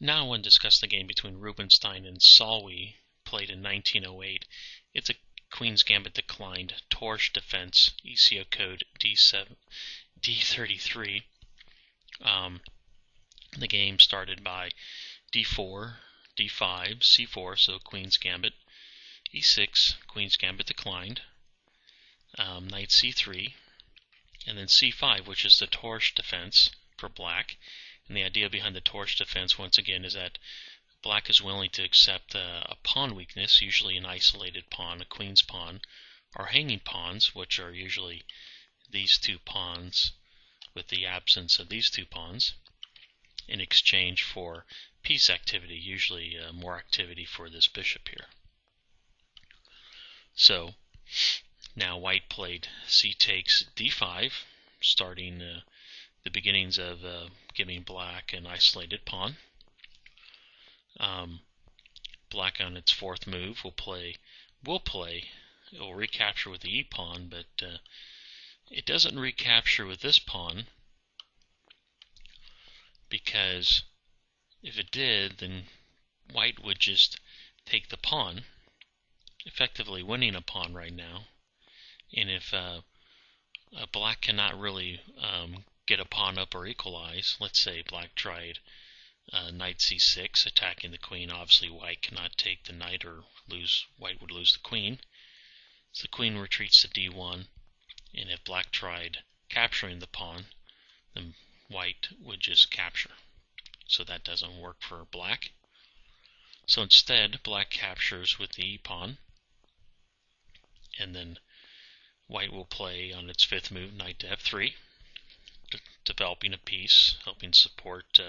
Now I want to discuss the game between Rubenstein and Salwe, played in 1908. It's a Queen's Gambit declined, Torch defense, ECO code D33. The game started by D4, D5, C4, so Queen's Gambit, E6, Queen's Gambit declined, Knight C3, and then C5, which is the Torch defense for black. And the idea behind the Torch defense, once again, is that black is willing to accept a pawn weakness, usually an isolated pawn, a queen's pawn, or hanging pawns, which are usually these two pawns with the absence of these two pawns, in exchange for piece activity, usually more activity for this bishop here. So now white played c takes d5, starting the beginnings of giving black an isolated pawn. Black on its fourth move will recapture with the e pawn, but it doesn't recapture with this pawn, because if it did, then white would just take the pawn, effectively winning a pawn right now. And if black cannot really get a pawn up or equalize, let's say black tried knight c6, attacking the queen, obviously white cannot take the knight, or white would lose the queen. So the queen retreats to d1, and if black tried capturing the pawn, then white would just capture. So that doesn't work for black. So instead, black captures with the e-pawn, and then white will play on its fifth move, knight to f3, developing a piece, helping support,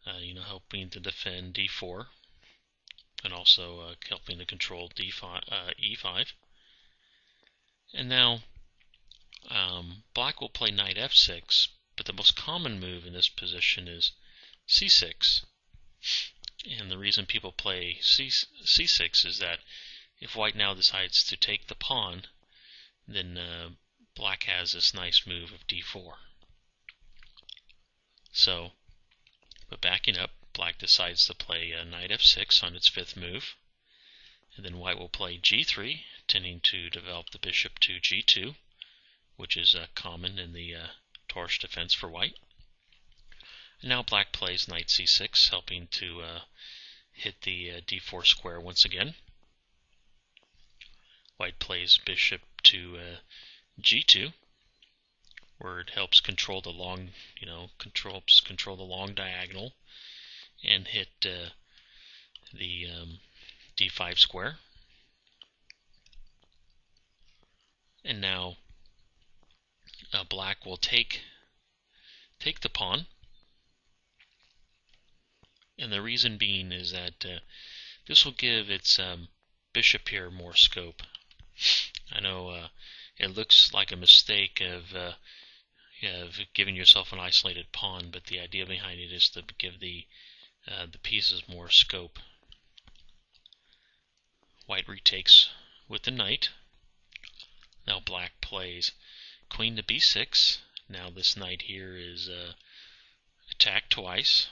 helping to defend d4, and also helping to control d5, e5. And now black will play knight f6, but the most common move in this position is c6. And the reason people play c6 is that if white now decides to take the pawn, then black has this nice move of d4. So, but backing up, black decides to play knight f6 on its fifth move, and then white will play g3, tending to develop the bishop to g2, which is common in the Torch defense for white. And now black plays knight c6, helping to hit the d4 square once again. White plays bishop to g2, where it helps control the long, control the long diagonal and hit the d5 square. And now black will take the pawn, and the reason being is that this will give its bishop here more scope. I know it looks like a mistake of giving yourself an isolated pawn, but the idea behind it is to give the pieces more scope. White retakes with the knight. Now black plays queen to b6. Now this knight here is attacked twice,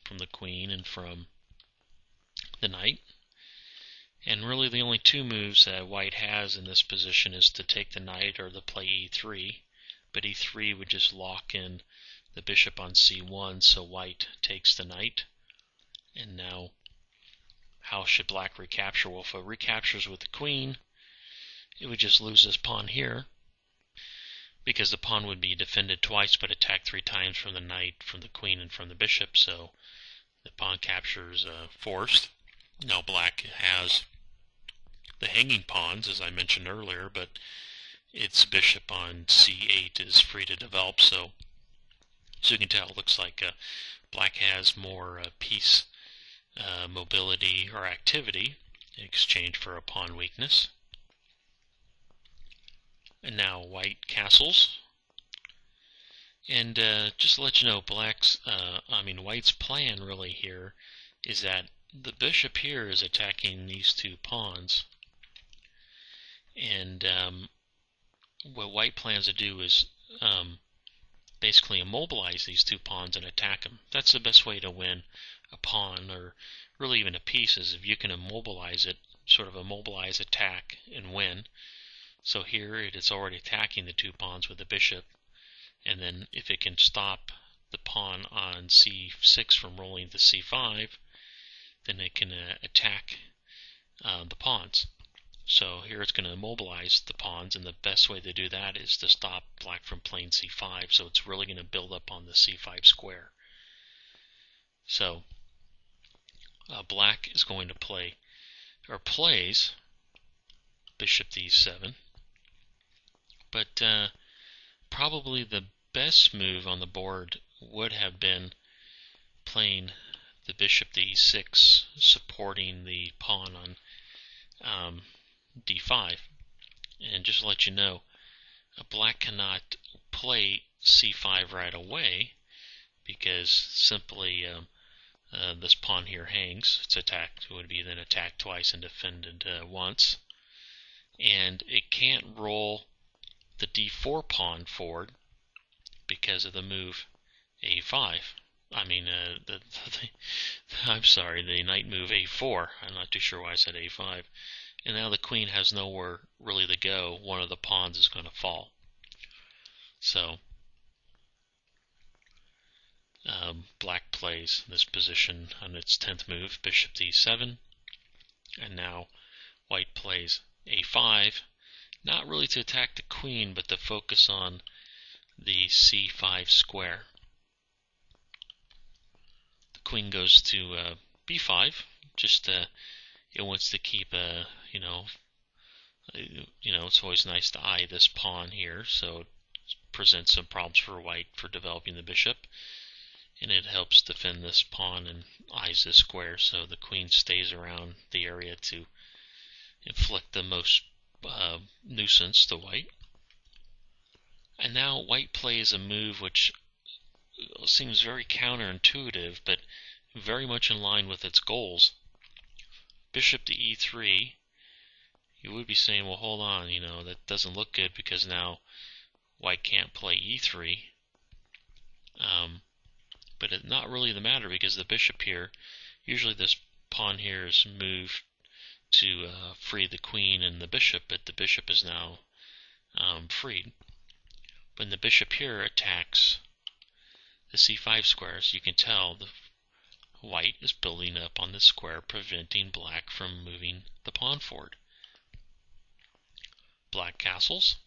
from the queen and from the knight. And really the only two moves that white has in this position is to take the knight or to play e3. But e3 would just lock in the bishop on c1, so white takes the knight. And now, how should black recapture? Well, if it recaptures with the queen, it would just lose this pawn here, because the pawn would be defended twice but attacked 3 times from the knight, from the queen, and from the bishop, so the pawn capture is forced. Now black has the hanging pawns, as I mentioned earlier, but its bishop on c8 is free to develop, so you can tell it looks like black has more piece mobility or activity in exchange for a pawn weakness. And now white castles. And just to let you know, white's plan really here is that the bishop here is attacking these two pawns, and what white plans to do is basically immobilize these two pawns and attack them. That's the best way to win a pawn, or really even a piece, is if you can immobilize it, sort of immobilize attack and win. So here it is already attacking the two pawns with the bishop, and then if it can stop the pawn on c6 from rolling to c5, then it can attack the pawns. So here it's going to immobilize the pawns, and the best way to do that is to stop black from playing c5, so it's really going to build up on the c5 square. So black is going to play, or plays, bishop d7, but probably the best move on the board would have been playing the bishop to e6, supporting the pawn on d5. And just to let you know, black cannot play c5 right away because simply this pawn here hangs. It's attacked. It would be then attacked twice and defended once. And it can't roll the d4 pawn forward because of the move a5. I mean, I'm sorry, the knight move a4. I'm not too sure why I said a5. And now the queen has nowhere really to go. One of the pawns is going to fall. So black plays this position on its 10th move, bishop to e7. And now white plays a5, not really to attack the queen, but to focus on the c5 square. The queen goes to b5, just it wants to keep it's always nice to eye this pawn here, so it presents some problems for white for developing the bishop, and it helps defend this pawn and eyes this square, so the queen stays around the area to inflict the most nuisance to white. And now white plays a move which seems very counterintuitive, but very much in line with its goals. Bishop to e3. You would be saying, well, hold on, that doesn't look good because now white can't play e3. But it's not really the matter because the bishop here, usually this pawn here is moved to free the queen and the bishop, but the bishop is now freed. When the bishop here attacks the c5 square, so you can tell the white is building up on this square, preventing black from moving the pawn forward. Black castles.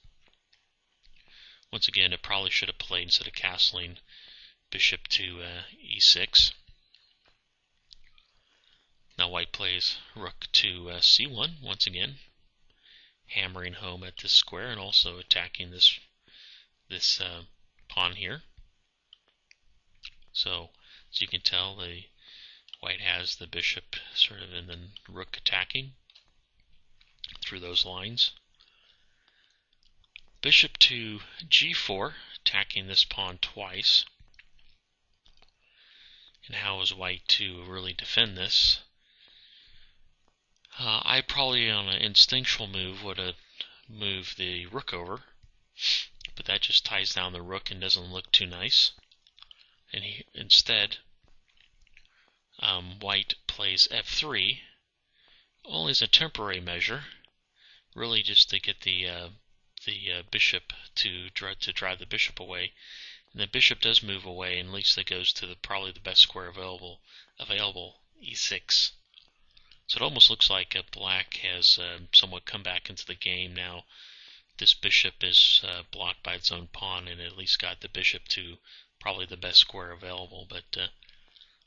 Once again, it probably should have played, instead of castling, bishop to e6. Now white plays rook to c1, once again, hammering home at this square and also attacking this pawn here. So, as you can tell, the white has the bishop sort of in the rook attacking through those lines. Bishop to g4, attacking this pawn twice. And how is white to really defend this? I probably, on an instinctual move, would have moved the rook over, but that just ties down the rook and doesn't look too nice. And instead, white plays f3, only as a temporary measure, really just to get the bishop to drive the bishop away. And the bishop does move away, and at least it goes to probably the best square available, e6. So it almost looks like black has somewhat come back into the game now. This bishop is blocked by its own pawn, and at least got the bishop to probably the best square available. But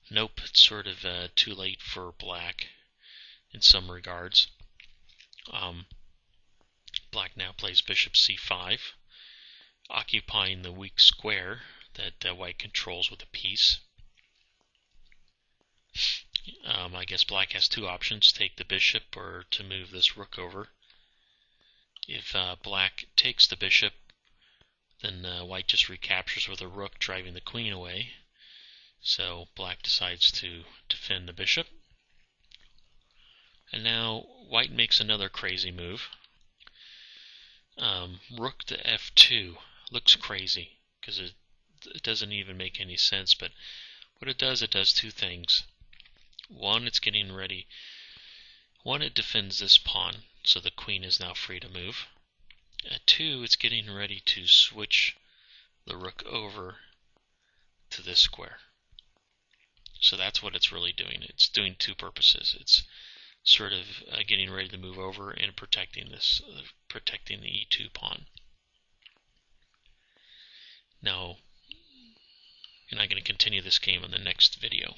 nope, it's sort of too late for black in some regards. Black now plays bishop c5, occupying the weak square that white controls with a piece. I guess black has two options, take the bishop or to move this rook over. If black takes the bishop, then white just recaptures with a rook, driving the queen away. So black decides to defend the bishop. And now white makes another crazy move. Rook to f2 looks crazy because it doesn't even make any sense, but what it does two things. One, it's getting ready. One, it defends this pawn, so the queen is now free to move. Two, it's getting ready to switch the rook over to this square. So that's what it's really doing. It's doing two purposes. It's sort of getting ready to move over and protecting this, protecting the e2 pawn. Now, and I'm going to continue this game in the next video.